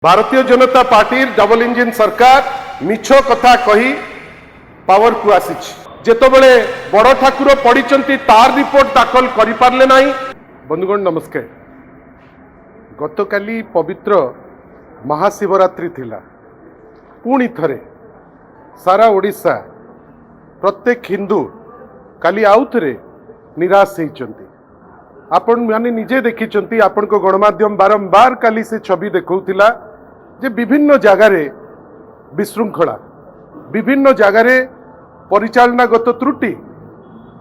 Bharatiya Janata party double engine सरकार मिछ कथा कही पावर को आसी जेतबेले बड़ ठाकुर पड़ीचंती तार रिपोर्ट दाखल करि पारले नाही। बंधुगण नमस्कार। गतकाली पवित्र महाशिवरात्रि थिला। पुणी थरे सारा ओडिशा प्रत्येक हिंदू काली आउ थरे निराश होइचंती। आपण माने निजे देखिचंती। आपण को गणमाध्यम बारंबार काली से छवि देखौतिला जे विभिन्न जगारे विशृंखला, विभिन्न जगारे परिचालनागत त्रुटि।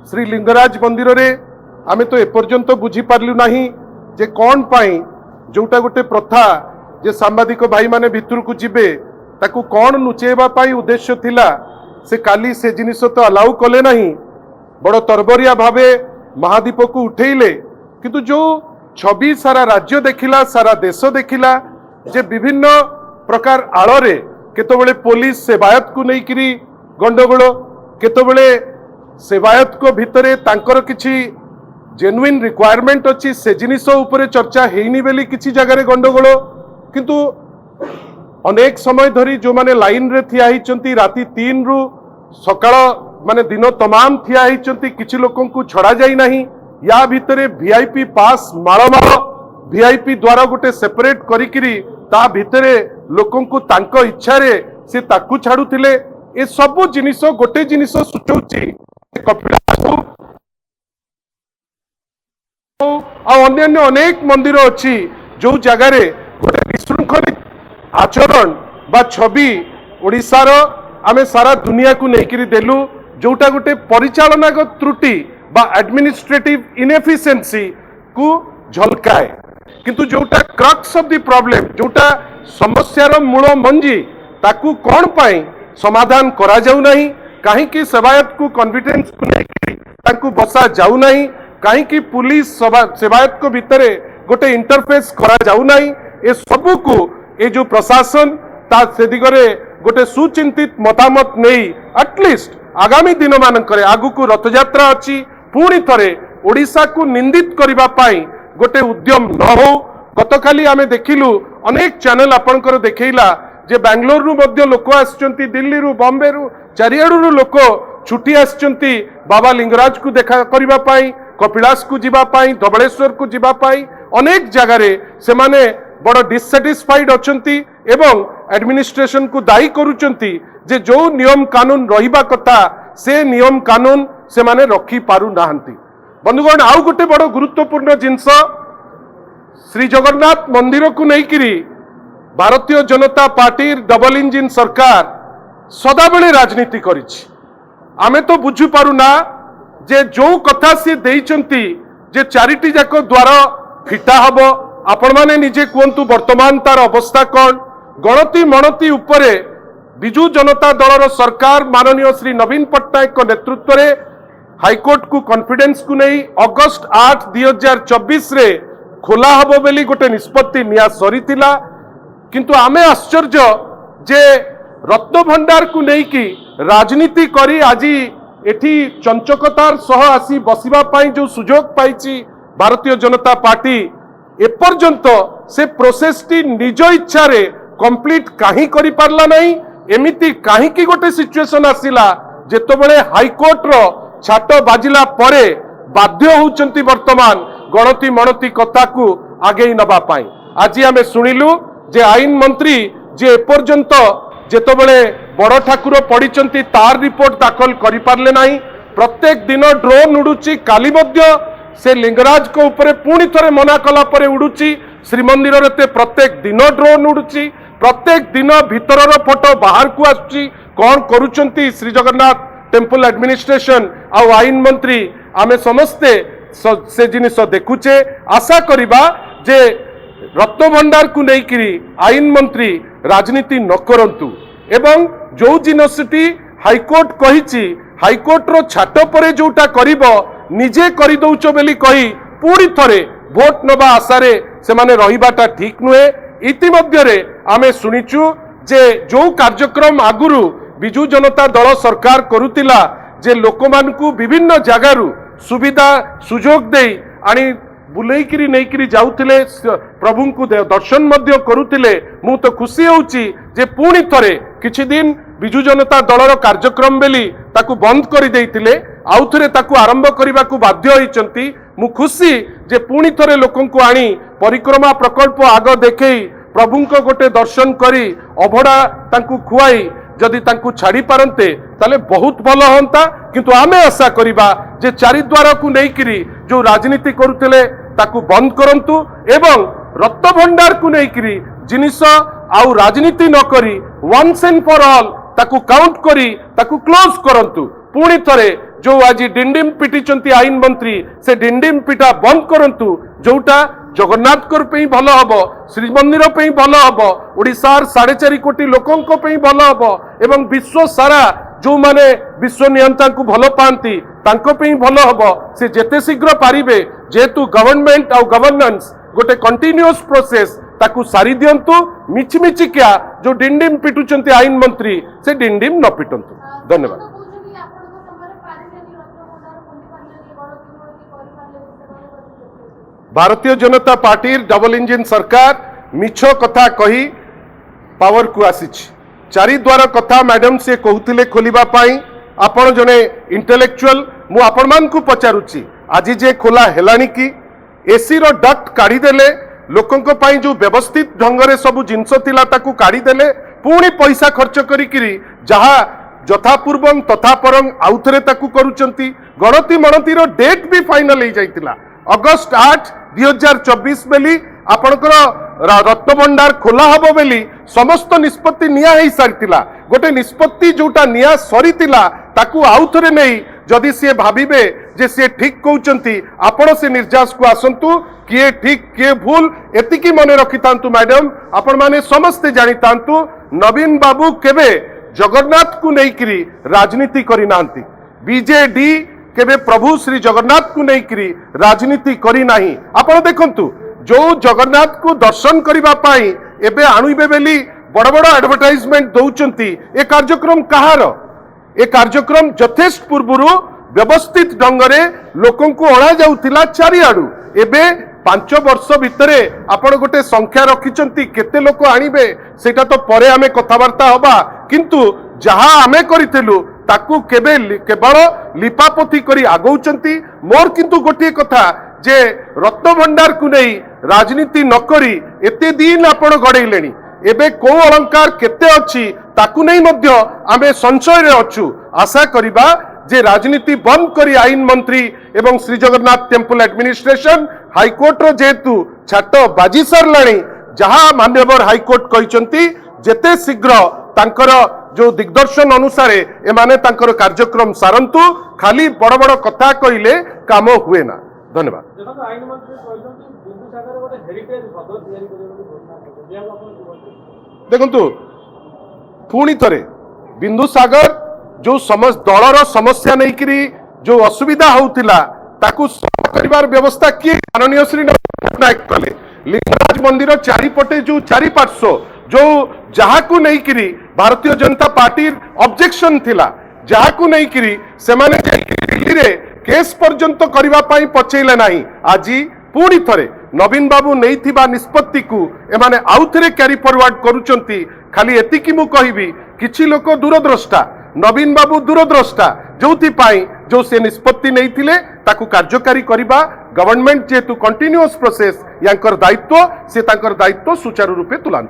श्री लिंगराज मंदिर रे आमे तो एपर्यंत बुझी पारलु नाही जे कौन पाई जोटा गोटे प्रथा जे सांबादिक भाई माने भितर को जिबे ताकू कौन नुचेबा पाई उद्देश्य थिला से काली से जिनिस तो अलाउ कले नहीं। बड़ तरबरिया भावे महादीप को उठेइले किंतु जो छवि सारा राज्य देखिला, सारा देश देखिला जे विभिन्न प्रकार आଳରେ केतबेले पुलिस सेवायत को नहीं करी गंडगोल, केतबेले सेवायत को भितरे तांकर किछि जेन्युइन रिक्वायरमेंट अछि से जिनिस उपरे चर्चा हेइनी बेली किछि जगह गंडगोल। किंतु अनेक समय धरी जो माने लाइन रे थिया हिचंती राती 3 रु सकाळ माने दिन तमाम थिया हिचंती किछि लोकन को छड़ा जाई नाही। या भितरे वीआईपी पास माळमाळ वीआईपी द्वारा गोटे सेपरेट करिकिरी ता भितरे लोकन को तांको इच्छा रे से ताकू छाडुथिले। ए सब जिनिस गोटे जिनिस सुचौची कपिलास अन्य अनेक मंदिर अच्छी जो जगार गोटे विशृंखलित आचरण बा छवि ओडिशार आमे सारा दुनिया को लेकिरी देलु जोटा गोटे परिचालनागत त्रुटि बा एडमिनिस्ट्रेटिव इनएफिशिएंसी को झलकाए। किंतु जोटा क्रक्स ऑफ द प्रॉब्लम, जोटा समस्यार मूल मंजी ताकू कौन पाई समाधान करा जाऊ नहीं, कहीं की सेवायत को कॉन्फिडेंस को लेकिरी ताकू बसा जाऊ नहीं, कहीं की पुलिस सेवायत को भितरे गोटे इंटरफेस करा जाऊ नहीं। ए सबू को ए जो प्रशासन ता से दिगरे गोटे सुचिंतित मतामत नहीं एटलिस्ट आगामी दिन मानकरे आगु को रथयात्रा अच्छी पुणी थरे ओडिशा को निंदित करिबा पाई गोटे उद्यम न हो। गतकाली आमे देखिलु अनेक चैनल आपनकर देखैला जे बेंगलोर रु मध्य लोक आछंती, दिल्ली रु बॉम्बे रु चारियाडु रु लोक छुट्टी आछंती बाबा लिंगराज को देखा करिबा पाई, कपिलास को जिबा पाई, धबळेश्वर को जिबा पाई। अनेक जगारे से माने बड़ डिससैटिस्फाइड अछंती एवं एडमिनिस्ट्रेशन को दायी करूचंती जे जो नियम कानून रहिबा कथा से नियम कानून से माने रखी पारु नाहंती। बंधुगण आउ गोटे बड़ गुरुत्वपूर्ण जिनस श्री जगन्नाथ मंदिर को नहीं करी Bharatiya Janata party double engine सरकार सदाबेले राजनीति करिछि। आमे तो बुझी पारु ना जे जो कथा से देइचंती जे चारिटी जाक द्वार फिटा हबो। आपण माने निजे कहतु वर्तमान तार अवस्था कौन। गणति मणति उपरे बिजू जनता दलर सरकार माननीय श्री नवीन पट्टनायक नेतृत्व रे हाईकोर्ट को कॉन्फिडेंस को नहीं अगस्त 8 2024 रे खोला हबो बेली गोटे निष्पत्ति निया सरी थिला। किंतु आमे आश्चर्य जे रत्न भंडार को नहीं कि राजनीति करी आजी एठी चंचकतार सह आसी बसिबा पाई जो सुजोग पाइची भारतीय जनता पार्टी एपर्यंत से प्रोसेस टी निज इच्छा रे कंप्लीट काहे करि पारला नहीं। एमिति काहे की गोटे सिचुएशन आसिला जेतबेले हाईकोर्ट रो छाट बाजिला परे बाध्य होउचंती वर्तमान गणति मणति कथा को आगे नबा पाई। आज आमे सुनिलु जे आईन मंत्री जे एपर्यंत जेतबेले बड़ ठाकुर पड़ीचंती तार रिपोर्ट दाखल करि पारले नाही। प्रत्येक दिन ड्रोन उडुची, काली मध्य से लिंगराज को ऊपर पुणी थरे मना कला परे उडुची। श्रीमंदिर रे प्रत्येक दिन ड्रोन उडुची, प्रत्येक दिन भीतरर फोटो बाहर को आछी। कौन करूचंती श्री जगन्नाथ टेम्पल एडमिनिस्ट्रेशन आ आईन मंत्री आमे समस्ते से जिनिस देखुचे। आशा करिबा जे रत्न भंडार को नहीं करी आईन मंत्री राजनीति न करंतु एवं जो जिनसटी हाईकोर्ट कहिछि हाईकोर्ट रो छाट परे जोटा करिबो निजे करि दउछ बेली कही पूरी थरे भोट नबा आशारे से माने रहिबाटा ठीक नुहे। इतिमध्ये रे आमे सुनिचु जे जो कार्यक्रम आगुरु बिजू जनता दल सरकार करुतिला जे लोकमानकु विभिन्न जगारु सुविधा सुजोग देई आनी बुलेकिरी नहींकरी जाउथिले प्रभु को दर्शन मध्य करुथिले मु तो खुशी होउची जे पुणी थरे किछि दिन बिजु जनता दलर कार्यक्रम बेली ताकू बंद करि देइथिले आउ थरे ताकू आरंभ करबा को बाध्य होइचंती मु खुशी जे पुणी थरे लोकन को आनी परिक्रमा प्रकल्प आग देखई प्रभु को गोटे दर्शन करी अभड़ा तांकू खुआई जदि तांकू छाड़ी पारंते ताले बहुत भल होंता किंतु आमे आशा करिबा जे चारिद्वार को नेइकिरी जो राजनीति करुथिले ताकू बंद करंतु एवं रक्त भंडार को नेइकिरी जिनिस आउ राजनीति न करी वंस एंड फॉर ऑल ताकू काउंट करी ताकू क्लोज करंतु पुणी थरे जो आज डिंडिम पिटिचंती आईन मंत्री से डिंडिम पिटा बंद करंतु जोटा जगन्नाथ पे भल हम श्रीमंदिर पे भल हम ओडिशार 4.5 कोटी लोकों पे भल हम एवं विश्व सारा जो माने विश्व नियंता को भल पाती तांको पे भल हम से जेते शीघ्र पारिबे जेतु गवर्नमेंट और गवर्नेंस गोटे कंटिन्यूअस प्रोसेस ताकू सारी दियंतु मिछमिछि क्या जो डिंडिम पिटुचंती आईन मंत्री से डिंडिम न पिटंतु। धन्यवाद। Bharatiya Janata party double engine सरकार मिछ कथा कही पावर को आसीछि चारिद्वार कथा मैडम से कहूतिले खोलिबा पाई आपण जने इंटेलेक्चुअल मु आपण मान को पचारुछि आज जे खोला हेलानी कि एसी रो डक्ट काढी देले लोकन को पाई जो व्यवस्थित ढंग रे सब जिंस थिला ताकू काढी देले पुणी पैसा खर्च करी किरी जहा यथापूर्वं तथा परं आउथरे ताकू करूचंती गणति मणति रो डेट भी फाइनल हो जाइतिला अगस्त 8 2024 बेली आपणकर रक्त भंडार खोला हबो बेली समस्त निष्पत्ति निया ही सारितिला गोटे निष्पत्ति जोटा निया सरीतिला ताकू आउथरे नै जदि से भाबिबे जे से ठीक कहउचंती आपण से निर्जास को आसंतु किए ठीक किए भूल एतिकी मने रखितांतु मैडम आपण माने समस्ते जानितांतु नवीन बाबू केबे जगन्नाथ को नेइकरी राजनीति करि नांती बीजेडी केबे प्रभु श्री जगन्नाथ को नेइकरी राजनीति करी नाही आपण देखंतु जो जगन्नाथ को दर्शन करिबा पाई एबे आणुबे बेली बड़ बड़ एडवर्टाइजमेंट दउचंती ए कार्यक्रम कहार ए कार्यक्रम यथेष्ट पूर्वरु व्यवस्थित ढंगरे लोकन को अणा जाउतिला चारिआडू एबे 5 वर्ष भितरे आपण गोटे संख्या रखिचंती केते लोक आनिबे सेटा तो परे आमे कथावार्ता हबा किंतु जहा आमे करितेलु ताकू केबे केवल लिपापोथी करी आगौचंती मोर किंतु गोटे कथा जे रक्त भंडार को नहीं राजनीति न करी एते दिन आपण गड़ेलेनी एबे को अलंकार केते अछि ताकू नहीं मध्य आमे संशय रे अछु आशा करिबा जे राजनीति बंद करी आईन मंत्री एवं Shri Jagannath temple administration high court रो जेतु छाट बाजी सरलाणी जहा मान्यवर हाईकोर्ट कहिसंती जेते शीघ्र तांकर जो दिग्दर्शन अनुसार एमाने तांकर कार्यक्रम सारंतु खाली बड़ बड़ कथा कहिले काम हुए ना। धन्यवाद। देखंतु पुणी थरे बिंदुसागर जो दलर समस्या नहीं करी जो असुविधा होउतिला ताकू करिवार व्यवस्था किए माननीय श्री नायक कले लिंगराज मंदिर चारिपटे जो चारि पार्श्व जो जहाकू नहीं करी भारतीय जनता पार्टी ऑब्जेक्शन थिला जहाकू नहीं करी से माने दिल्ली रे केस पर्यंत करबा पाई पछैले नाही आज पुणी थरे नवीन बाबू नैथिबा निष्पत्ति को एमाने आउथरे कैरी फॉरवर्ड करूचंती खाली एतिकी मु कहिबी किछि लोक दूरद्रष्टा नवीन बाबू दूरद्रष्टा जोथि पाई जो से निष्पत्ति नहीं थिले ताकू कार्यकारी करिबा गवर्नमेंट जेतु कंटिन्यूअस प्रोसेस यांकर दायित्व से तांकर दायित्व सुचारू रूपे तुलांत।